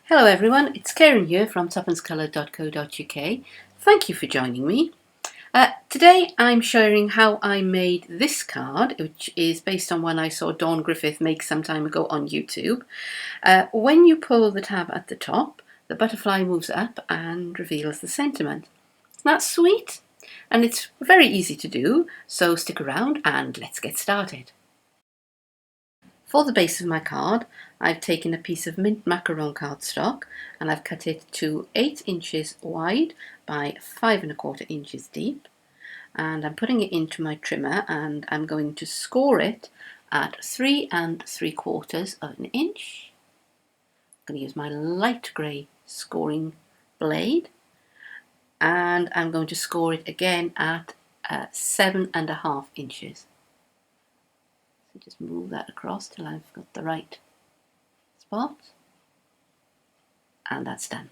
Hello everyone, it's Karen here from tuppenceColour.co.uk. Thank you for joining me. Today I'm showing how I made this card, which is based on one I saw Dawn Griffith make some time ago on YouTube. When you pull the tab at the top, the butterfly moves up and reveals the sentiment. Isn't that sweet? And it's very easy to do, so stick around and let's get started. For the base of my card, I've taken a piece of mint macaron cardstock and I've cut it to 8 inches wide by 5 1/4 inches deep, and I'm putting it into my trimmer and I'm going to score it at 3 3/4 of an inch. I'm going to use my light grey scoring blade and I'm going to score it again at 7 1/2 inches. Just move that across till I've got the right spot, and that's done.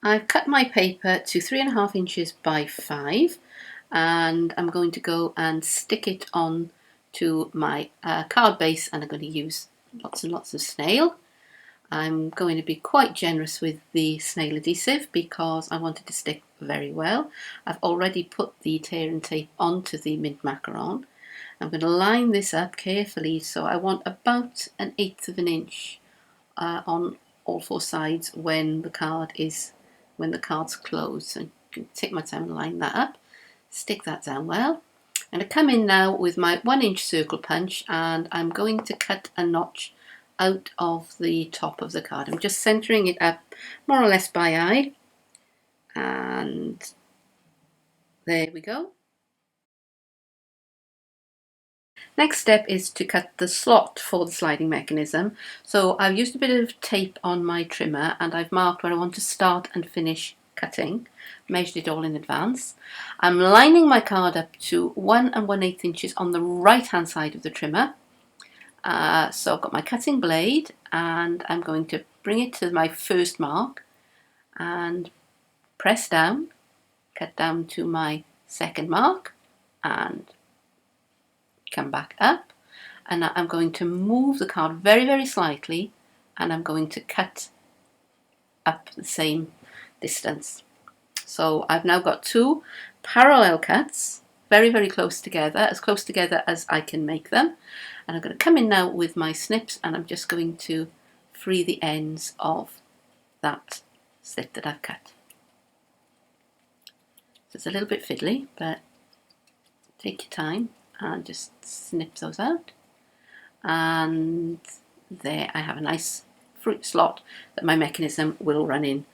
I've cut my paper to 3 1/2 inches by 5 and I'm going to go and stick it on to my card base, and I'm going to use lots and lots of snail. I'm going to be quite generous with the snail adhesive because I want it to stick very well. I've already put the tear and tape onto the mint macaron. I'm going to line this up carefully, so I want about 1/8 of an inch on all 4 sides when the card's closed. So I'm going to take my time and line that up, stick that down well. And I come in now with my 1-inch circle punch and I'm going to cut a notch out of the top of the card. I'm just centering it up more or less by eye, and there we go. Next step is to cut the slot for the sliding mechanism. So I've used a bit of tape on my trimmer and I've marked where I want to start and finish cutting, measured it all in advance. I'm lining my card up to 1 1/8 inches on the right hand side of the trimmer. So I've got my cutting blade and I'm going to bring it to my first mark and press down, cut down to my second mark and come back up, and I'm going to move the card very, very slightly and I'm going to cut up the same distance. So I've now got 2 parallel cuts, very, very close together as I can make them. And I'm going to come in now with my snips and I'm just going to free the ends of that slit that I've cut. So it's a little bit fiddly, but take your time and just snip those out, and there I have a nice fruit slot that my mechanism will run in.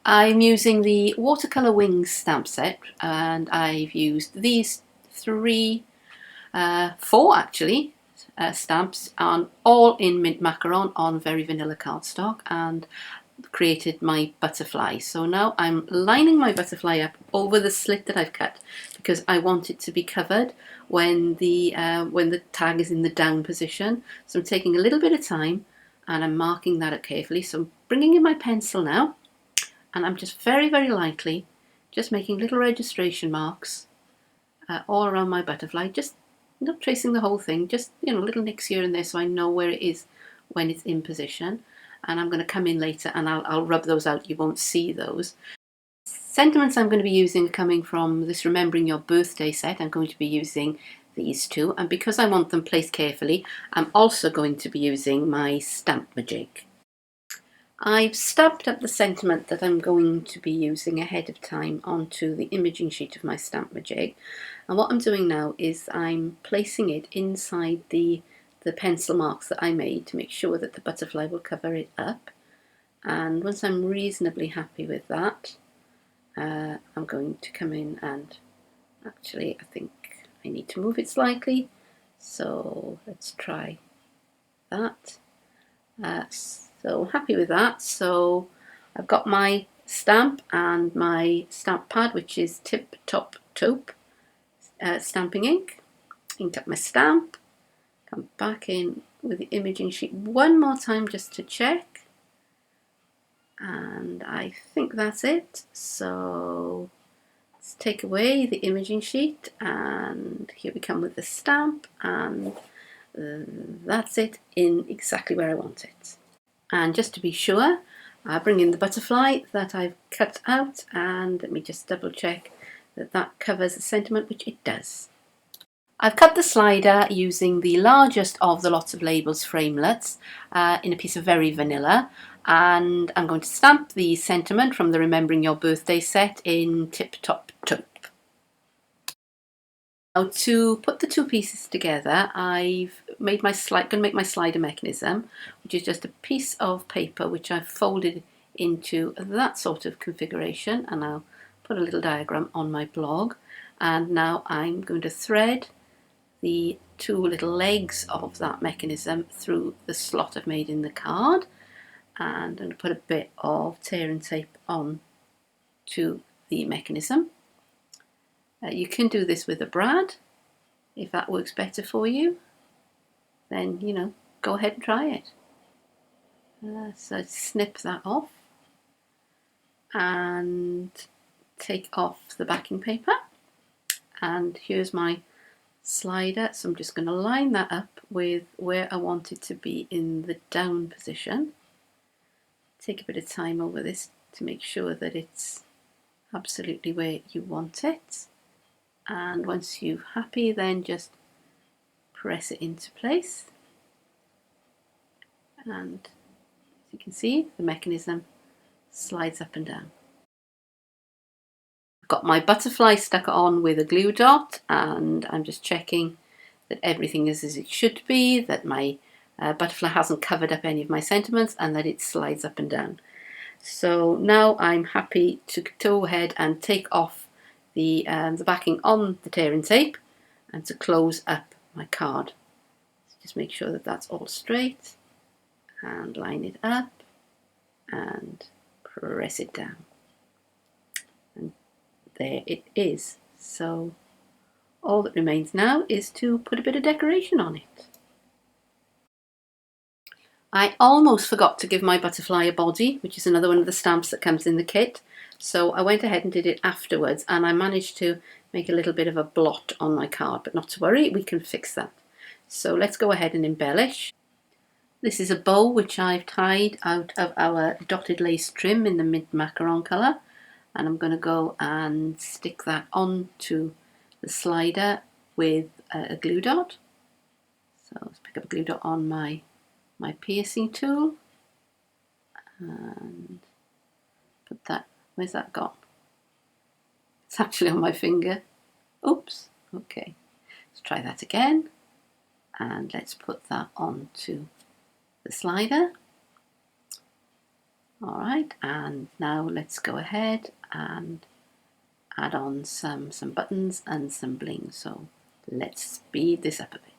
I'm using the Watercolor Wings stamp set and I've used these 4 actually stamps, on all in mint macaron on very vanilla cardstock, and created my butterfly. So now I'm lining my butterfly up over the slit that I've cut because I want it to be covered when the tag is in the down position. So I'm taking a little bit of time and I'm marking that up carefully. So I'm bringing in my pencil now and I'm just very, very lightly just making little registration marks all around my butterfly, just not tracing the whole thing, just little nicks here and there so I know where it is when it's in position. And I'm going to come in later and I'll rub those out, you won't see those. Sentiments I'm going to be using are coming from this Remembering Your Birthday set. I'm going to be using these 2, and because I want them placed carefully, I'm also going to be using my Stampmajig. I've stamped up the sentiment that I'm going to be using ahead of time onto the imaging sheet of my Stampmajig, and what I'm doing now is I'm placing it inside the pencil marks that I made to make sure that the butterfly will cover it up. And once I'm reasonably happy with that, I'm going to come in and actually I think I need to move it slightly, so let's try that. So happy with that. So I've got my stamp and my stamp pad, which is Tip Top Taupe stamping ink. Inked up my stamp. Come back in with the imaging sheet one more time just to check, and I think that's it. So let's take away the imaging sheet and here we come with the stamp, and that's it in exactly where I want it. And just to be sure, I bring in the butterfly that I've cut out, and let me just double check that that covers the sentiment, which it does. I've cut the slider using the largest of the lots of labels framelets in a piece of Very Vanilla, and I'm going to stamp the sentiment from the Remembering Your Birthday set in Tip Top Taupe. Now, to put the two pieces together, I've made my slider mechanism, which is just a piece of paper which I've folded into that sort of configuration, and I'll put a little diagram on my blog. And now I'm going to thread the two little legs of that mechanism through the slot I've made in the card, and I'm going to put a bit of tear and tape on to the mechanism. You can do this with a brad if that works better for you. Then, you know, go ahead and try it. So snip that off and take off the backing paper, and here's my slider. So I'm just going to line that up with where I want it to be in the down position. Take a bit of time over this to make sure that it's absolutely where you want it, and once you're happy, then just press it into place, and as you can see, the mechanism slides up and down. I've got my butterfly stuck on with a glue dot, and I'm just checking that everything is as it should be, that my butterfly hasn't covered up any of my sentiments, and that it slides up and down. So now I'm happy to go ahead and take off the backing on the tear and tape, and to close up my card. So just make sure that that's all straight, and line it up and press it down, and there it is. So all that remains now is to put a bit of decoration on it. I almost forgot to give my butterfly a body, which is another one of the stamps that comes in the kit. So I went ahead and did it afterwards, and I managed to make a little bit of a blot on my card, but not to worry, we can fix that. So let's go ahead and embellish. This is a bow which I've tied out of our dotted lace trim in the mint macaron colour, and I'm going to go and stick that onto the slider with a glue dot. So let's pick up a glue dot on my piercing tool and put that, where's that gone? It's actually on my finger. Oops, okay. Let's try that again, and let's put that onto the slider. All right, and now let's go ahead and add on some buttons and some bling. So let's speed this up a bit.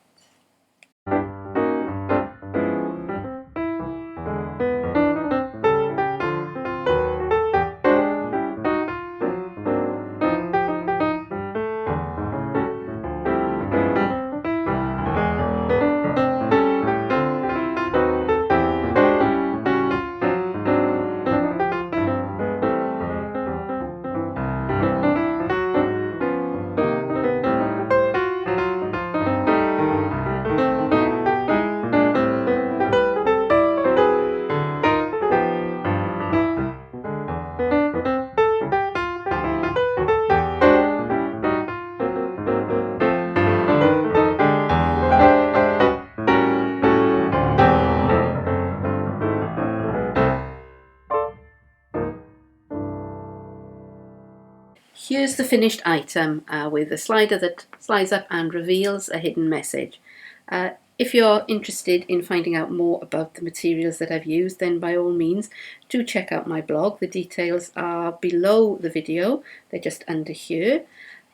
Here's the finished item with a slider that slides up and reveals a hidden message. If you're interested in finding out more about the materials that I've used, then by all means do check out my blog. The details are below the video, they're just under here.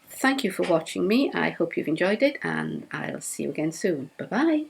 Thank you for watching me. I hope you've enjoyed it, and I'll see you again soon. Bye bye.